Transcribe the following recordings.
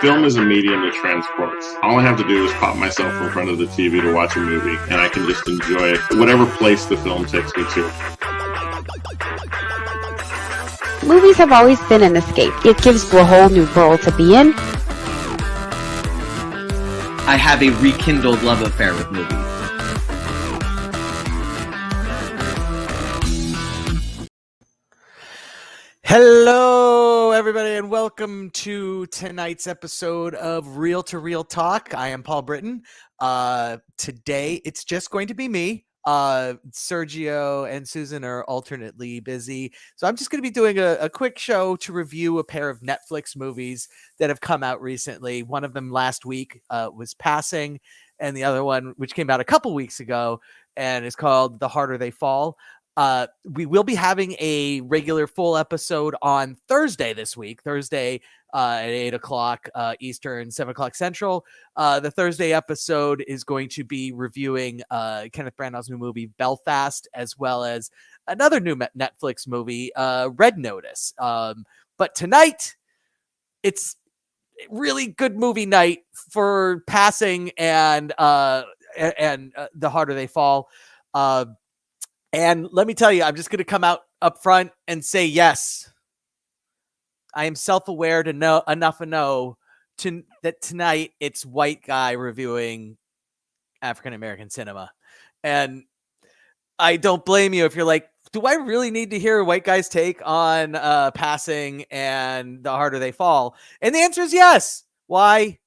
Film is a medium that transports. All I have to do is pop myself in front of the TV to watch a movie, and I can just enjoy it, whatever place the film takes me to. Movies have always been an escape. It gives you a whole new world to be in. I have a rekindled love affair with movies. Hello, everybody, and welcome to tonight's episode of Real to Real Talk. I am Paul Britton. Today, it's just going to be me. Sergio and Susan are alternately busy, so I'm just going to be doing a quick show to review a pair of Netflix movies that have come out recently. One of them last week was Passing, and the other one, which came out a couple weeks ago, and is called The Harder They Fall. We will be having a regular full episode on Thursday this week, Thursday at 8 o'clock Eastern, 7 o'clock Central. The Thursday episode is going to be reviewing Kenneth Branagh's new movie, Belfast, as well as another new Netflix movie, Red Notice. But tonight, it's really good movie night for Passing and The Harder They Fall. And let me tell you, I'm just going to come out up front and say, yes, I am self-aware to know enough to know that tonight it's white guy reviewing African-American cinema. And I don't blame you if you're like, do I really need to hear a white guy's take on Passing and The Harder They Fall? And the answer is yes. Why?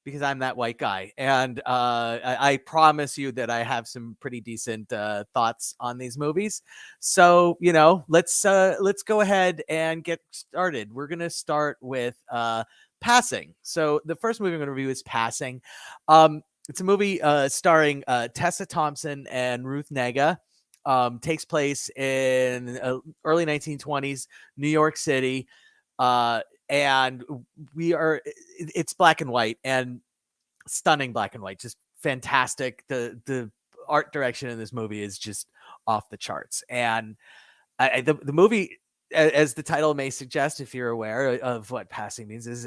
Because I'm that white guy, and I promise you that I have some pretty decent thoughts on these movies. So let's go ahead and get started. We're gonna start with Passing. So the first movie I'm gonna review is Passing. It's a movie starring Tessa Thompson and Ruth Negga. Takes place in early 1920s New York City. And it's black and white, and stunning black and white, just fantastic. The art direction in this movie is just off the charts. And the movie, as the title may suggest, if you're aware of what Passing means, is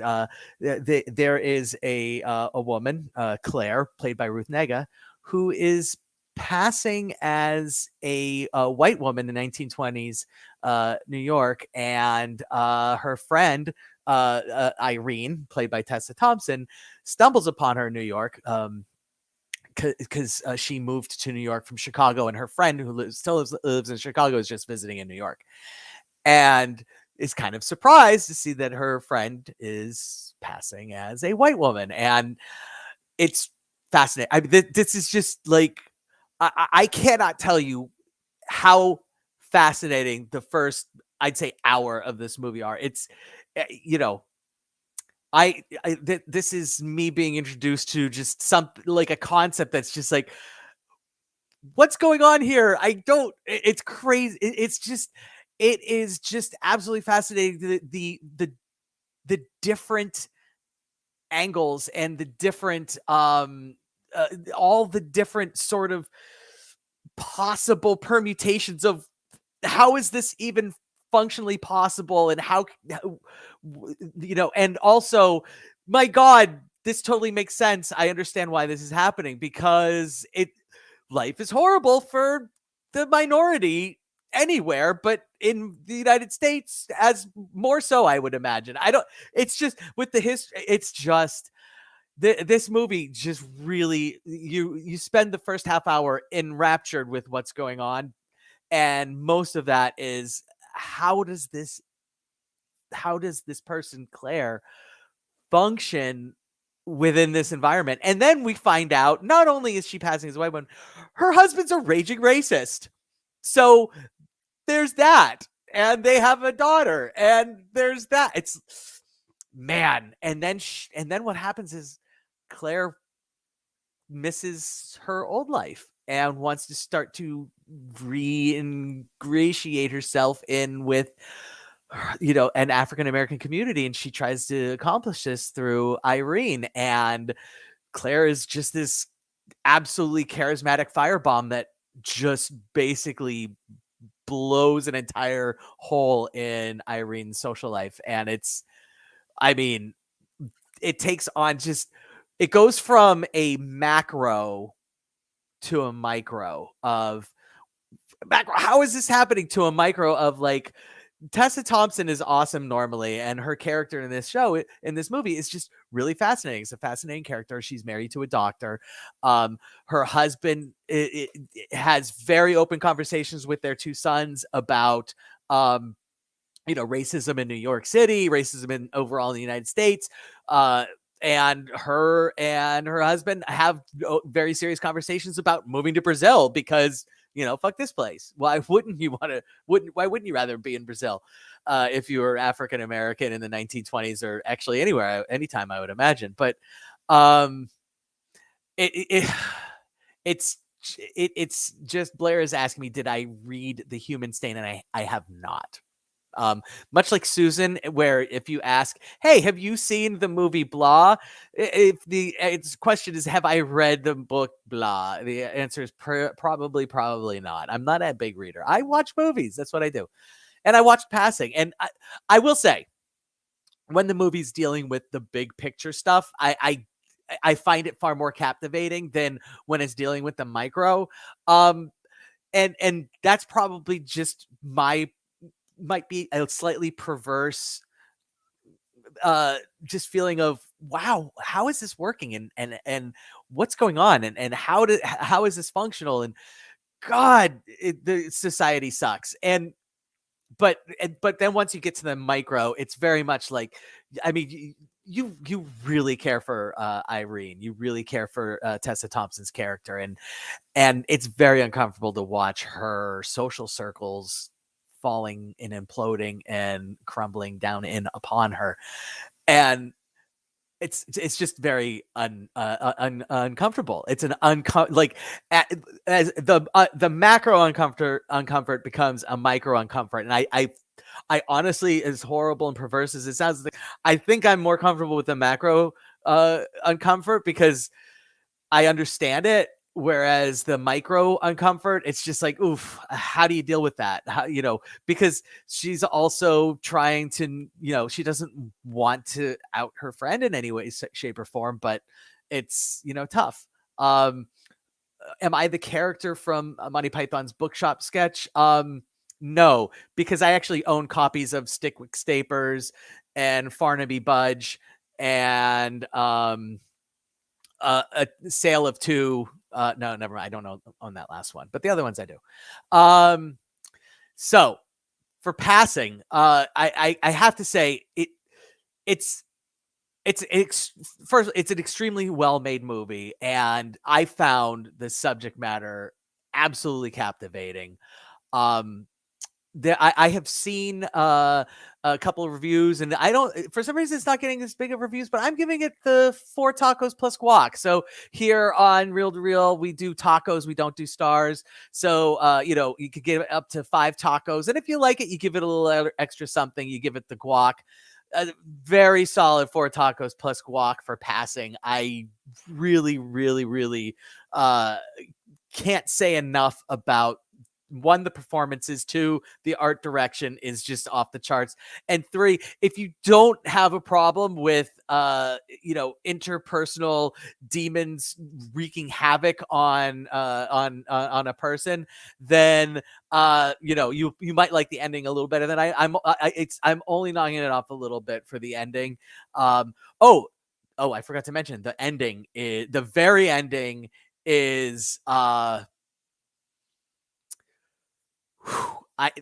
there is a woman, Claire, played by Ruth Negga, who is passing as a white woman in 1920s New York, and her friend Irene, played by Tessa Thompson, stumbles upon her in New York because she moved to New York from Chicago, and her friend, who still lives in Chicago, is just visiting in New York, and is kind of surprised to see that her friend is passing as a white woman. And it's fascinating. This is just like, I cannot tell you how fascinating the first, I'd say, hour of this movie are. It's, this is me being introduced to just something like a concept that's just like, what's going on here? It's crazy. It is just absolutely fascinating. The different angles and the different, all the different sort of possible permutations of how is this even functionally possible, and how and also, my God, this totally makes sense. I understand why this is happening, because life is horrible for the minority anywhere, but in the United States, as more so, I would imagine. It's just with the history, it's just this movie just really, you spend the first half hour enraptured with what's going on, and most of that is how does this person, Claire, function within this environment? And then we find out not only is she passing as a white woman, her husband's a raging racist. So there's that, and they have a daughter, and there's that. It's, man. And then what happens is Claire misses her old life and wants to start to re-ingratiate herself in with an African-American community, and she tries to accomplish this through Irene. And Claire is just this absolutely charismatic firebomb that just basically blows an entire hole in Irene's social life. And it takes on it goes from a macro to a micro of macro. How is this happening to a micro of like Tessa Thompson is awesome normally, and her character in this show, in this movie, is just really fascinating. It's a fascinating character. She's married to a doctor. Her husband has very open conversations with their two sons about, racism in New York City, racism in overall in the United States. And her husband have very serious conversations about moving to Brazil because, fuck this place. Why wouldn't you why wouldn't you rather be in Brazil if you were African American in the 1920s, or actually anywhere, anytime, I would imagine. But it's just, Blair is asking me, did I read The Human Stain? And I have not. Much like Susan, where if you ask, hey, have you seen the movie blah? If the question is, have I read the book blah? The answer is probably not. I'm not a big reader. I watch movies. That's what I do. And I watched Passing. And I will say, when the movie's dealing with the big picture stuff, I find it far more captivating than when it's dealing with the micro. And that's probably just might be a slightly perverse just feeling of, wow, how is this working, and what's going on, and how is this functional, and God, the society sucks. But then once you get to the micro, it's very much like, I mean, you really care for Irene, you really care for Tessa Thompson's character, and it's very uncomfortable to watch her social circles falling and imploding and crumbling down in upon her, and it's just very uncomfortable. It's an as the macro uncomfort becomes a micro uncomfort, and I honestly, as horrible and perverse as it sounds, I think I'm more comfortable with the macro uncomfort because I understand it. Whereas the micro uncomfort, it's just like, oof, how do you deal with that? How, because she's also trying to, she doesn't want to out her friend in any way, shape, or form, but it's, tough. Am I the character from Monty Python's Bookshop sketch? No, because I actually own copies of Stickwick Stapers and Farnaby Budge and A Sale of Two. No, never mind. I don't own that last one, but the other ones I do. So for Passing, I have to say it's an extremely well-made movie, and I found the subject matter absolutely captivating. I have seen a couple of reviews, and I don't, for some reason, it's not getting as big of reviews, but I'm giving it the 4 tacos plus guac. So here on Reel to Reel, we do tacos, we don't do stars. So, you could give it up to 5 tacos. And if you like it, you give it a little extra something, you give it the guac. A very solid 4 tacos plus guac for Passing. I really, really, really can't say enough about, 1, the performances, 2, the art direction is just off the charts, and 3, if you don't have a problem with interpersonal demons wreaking havoc on a person, then you might like the ending a little better than I'm only knocking it off a little bit for the ending. I forgot to mention the ending is, the very ending is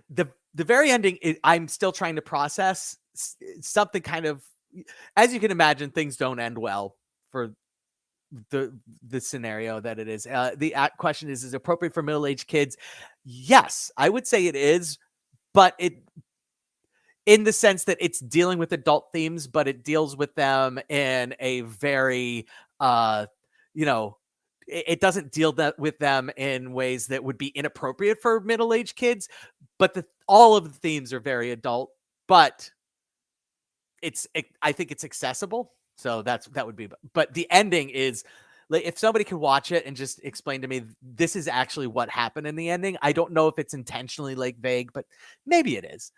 the very ending I'm still trying to process. Something kind of, as you can imagine, things don't end well for the scenario that it is. The question is it appropriate for middle-aged kids? Yes, I would say it is, but in the sense that it's dealing with adult themes, but it deals with them in a very it doesn't deal with them in ways that would be inappropriate for middle-aged kids, but all of the themes are very adult, but I think it's accessible. So that would be, but the ending is, like, if somebody could watch it and just explain to me, this is actually what happened in the ending. I don't know if it's intentionally vague, but maybe it is.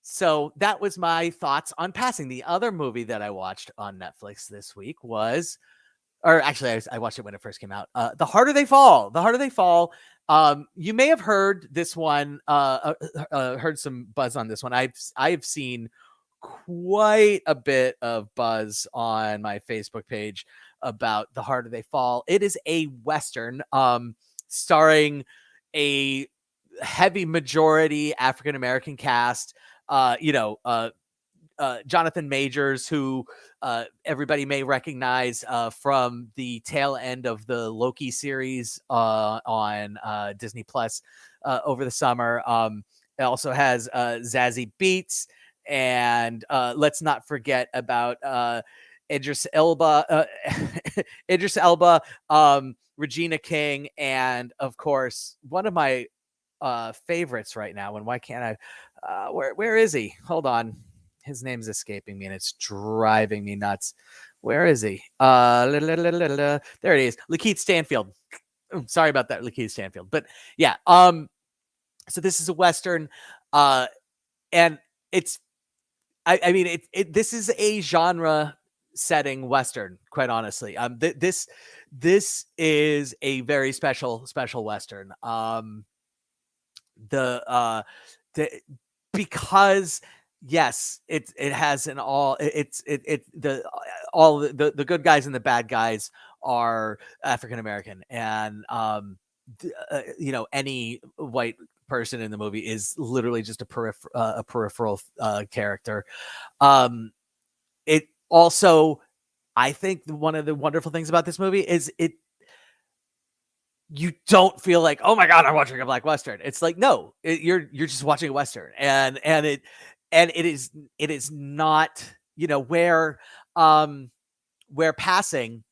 So that was my thoughts on Passing. The other movie that I watched on Netflix this week was, or actually, I watched it when it first came out. The Harder They Fall. The Harder They Fall. You may have heard this one. Heard some buzz on this one. I've seen quite a bit of buzz on my Facebook page about The Harder They Fall. It is a Western, starring a heavy majority African American cast. Jonathan Majors, who everybody may recognize from the tail end of the Loki series on Disney Plus over the summer. It also has Zazie Beetz, and let's not forget about Idris Elba, Regina King, and of course one of my favorites right now. And why can't I? Where is he? Hold on. His name's escaping me and it's driving me nuts. Where is he? There it is. Lakeith Stanfield. Sorry about that, Lakeith Stanfield. But yeah, so this is a Western, and it's, I mean, this is a genre setting Western, quite honestly. This is a very special Western. Because yes, it has an all the good guys and the bad guys are African American, and any white person in the movie is literally just a peripheral character. It also, I think one of the wonderful things about this movie is you don't feel like, oh my God, I'm watching a Black Western. It's like, no, you're just watching a Western, and it is not, where Passing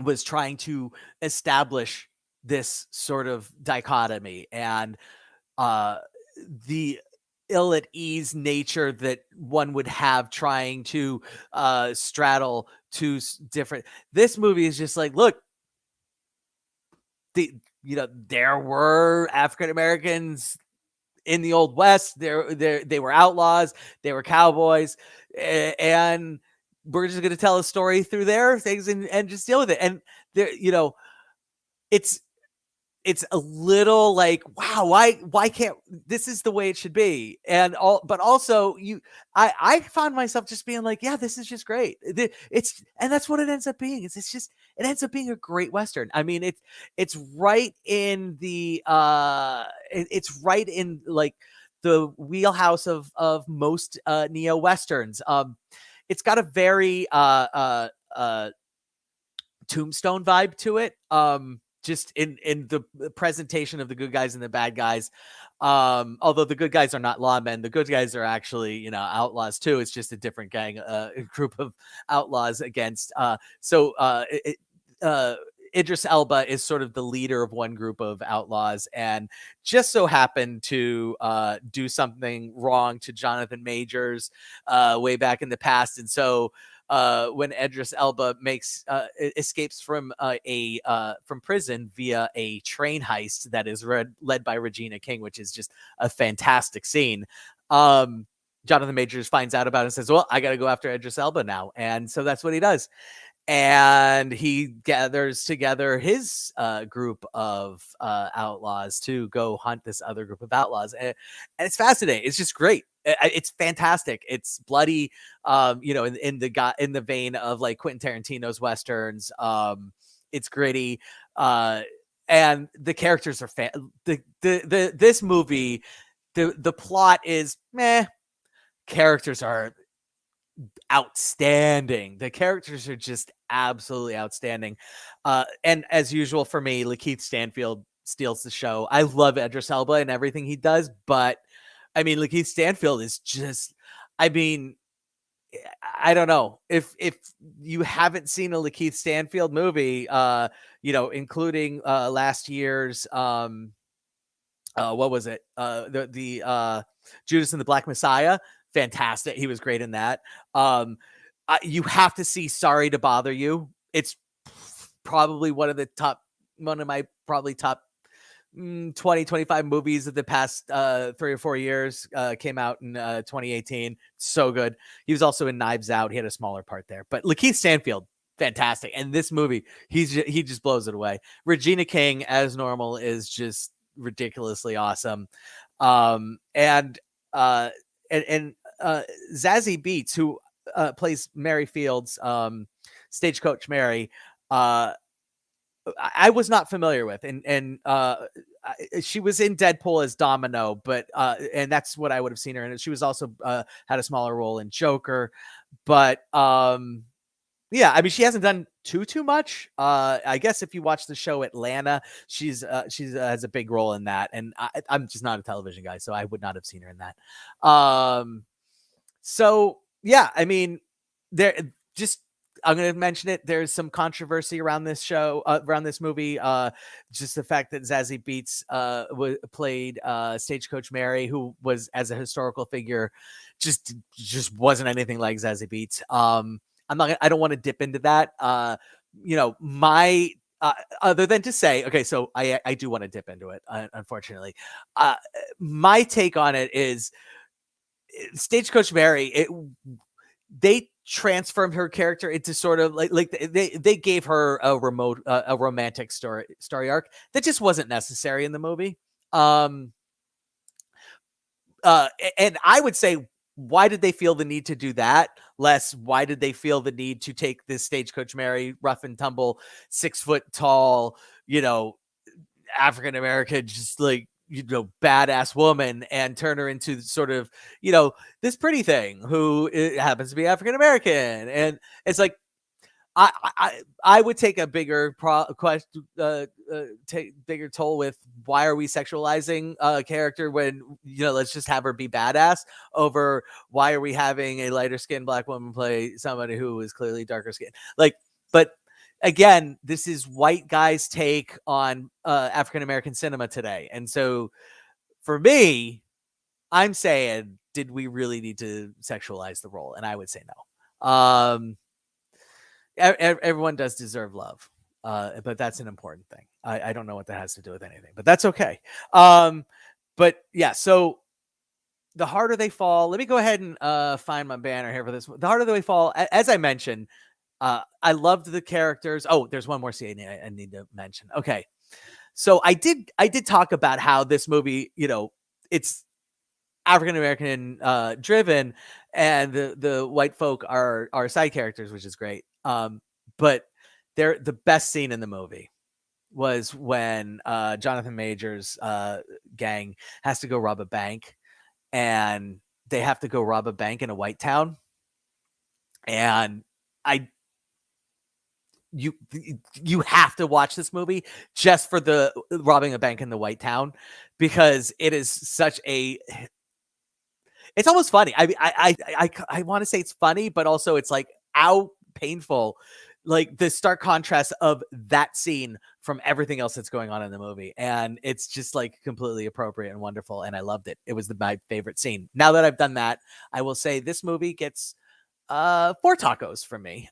was trying to establish this sort of dichotomy and the ill at ease nature that one would have trying to straddle two different. This movie is just like, look, there were African Americans in the Old West. They were outlaws, they were cowboys, and we're just going to tell a story through their things and just deal with it. And there, it's a little like, wow, why can't this is the way it should be? And but also I found myself just being like, yeah, this is just great. And that's what it ends up being. It ends up being a great Western. I mean, it's right in the it's right in like the wheelhouse of most neo Westerns. It's got a very Tombstone vibe to it. Just in the presentation of the good guys and the bad guys. Although the good guys are not lawmen, the good guys are actually, outlaws too. It's just a different gang, group of outlaws against. Idris Elba is sort of the leader of one group of outlaws, and just so happened to do something wrong to Jonathan Majors way back in the past, and so. When Idris Elba escapes from from prison via a train heist that is led by Regina King, which is just a fantastic scene. Jonathan Majors finds out about it and says, well, I got to go after Idris Elba now. And so that's what he does. And he gathers together his group of outlaws to go hunt this other group of outlaws. And it's fascinating. It's just great. It's fantastic. It's bloody, in the vein of like Quentin Tarantino's Westerns. It's gritty. And the characters are this movie, the plot is meh. Characters are outstanding. The characters are just absolutely outstanding. And as usual for me, Lakeith Stanfield steals the show. I love Idris Elba and everything he does, but I mean, Lakeith Stanfield is just, I mean, I don't know if you haven't seen a Lakeith Stanfield movie, including last year's, what was it? The Judas and the Black Messiah. Fantastic. He was great in that. You have to see Sorry to Bother You. It's probably one of my top 20, 25 movies of the past 3 or 4 years. Came out in 2018. So good. He was also in Knives Out. He had a smaller part there. But Lakeith Stanfield, fantastic. And this movie, he just blows it away. Regina King as normal is just ridiculously awesome. And Zazie Beetz, who plays Mary Fields, Stagecoach Mary, I was not familiar with, and she was in Deadpool as Domino, but and that's what I would have seen her in. She was also had a smaller role in Joker, but yeah, I mean, she hasn't done too much. I guess if you watch the show Atlanta, she's has a big role in that, and I'm just not a television guy, so I would not have seen her in that. So yeah, I mean, I'm going to mention it. There's some controversy around this show, around this movie. Just the fact that Zazie Beetz played Stagecoach Mary, who was, as a historical figure, just wasn't anything like Zazie Beetz. I don't want to dip into that. My other than to say, okay, so I do want to dip into it. Unfortunately, my take on it is Stagecoach Mary. They transformed her character into sort of like they gave her a romantic story arc that just wasn't necessary in the movie. And I would say, why did they feel the need to do that? Less, why did they feel the need to take this Stagecoach Mary, rough and tumble, 6 foot tall, African American, just like, badass woman, and turn her into sort of, this pretty thing who happens to be African American. And it's like, I would take a bigger bigger toll with, why are we sexualizing a character when, let's just have her be badass, over why are we having a lighter skinned Black woman play somebody who is clearly darker skinned? But again, this is white guys' take on African American cinema today. And so for me, I'm saying, did we really need to sexualize the role? And I would say no. Everyone does deserve love, but that's an important thing. I don't know what that has to do with anything, but that's okay. But yeah, so The Harder They Fall. Let me go ahead and find my banner here for this. The Harder They Fall, as I mentioned, I loved the characters. Oh, there's one more scene I need to mention. Okay, so I did talk about how this movie, it's African American driven, and the white folk are side characters, which is great. But the best scene in the movie was when Jonathan Majors' gang has to go rob a bank, and they have to go rob a bank in a white town, and you have to watch this movie just for the robbing a bank in the white town, because it is such a, it's almost funny. I want to say it's funny, but also it's like, how painful, like the stark contrast of that scene from everything else that's going on in the movie. And it's just like completely appropriate and wonderful. And I loved it. It was my favorite scene. Now that I've done that, I will say this movie gets 4 tacos from me.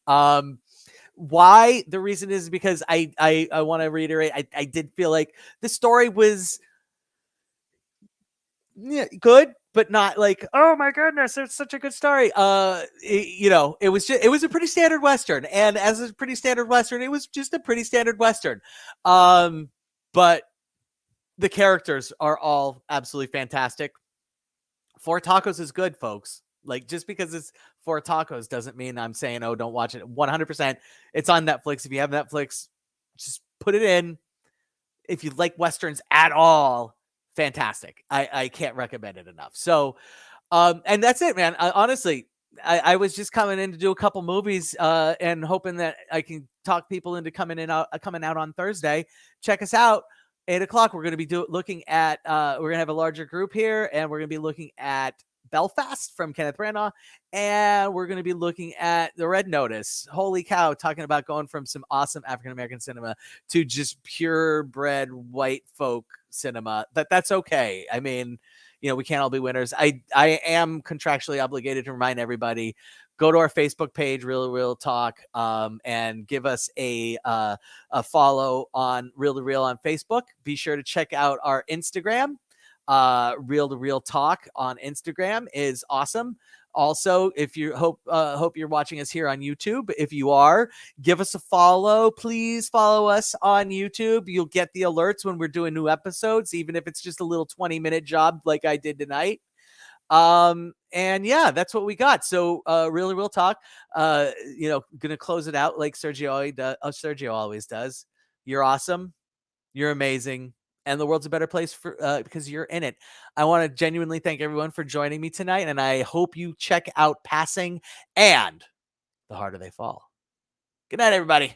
Why? The reason is because I want to reiterate, I did feel like the story was good, but not like, oh my goodness, it's such a good story. It was a pretty standard Western, and as a pretty standard Western, it was just a pretty standard Western. But the characters are all absolutely fantastic. 4 tacos is good, folks. Like, just because it's 4 tacos doesn't mean I'm saying, oh, don't watch it. 100%. It's on Netflix. If you have Netflix, just put it in. If you like Westerns at all, fantastic. I can't recommend it enough. So, and that's it, man. Honestly, I was just coming in to do a couple movies, and hoping that I can talk people into coming out on Thursday. Check us out. 8:00. We're going to be looking at, we're going to have a larger group here, and we're going to be looking at Belfast from Kenneth Branagh, and we're going to be looking at The Red Notice. Holy cow, talking about going from some awesome African-American cinema to just purebred white folk cinema. That's okay. I mean, we can't all be winners. I am contractually obligated to remind everybody, go to our Facebook page, Real Talk, and give us a follow on Real to Real on Facebook. Be sure to check out our Instagram. Real to Real Talk on Instagram is awesome. Also, if you hope you're watching us here on YouTube, if you are, give us a follow. Please follow us on YouTube. You'll get the alerts when we're doing new episodes, even if it's just a little 20-minute job like I did tonight. And yeah, that's what we got. So Real Talk, gonna close it out like Sergio always does. You're awesome, you're amazing, and the world's a better place for because you're in it. I want to genuinely thank everyone for joining me tonight, and I hope you check out Passing and The Harder They Fall. Good night, everybody.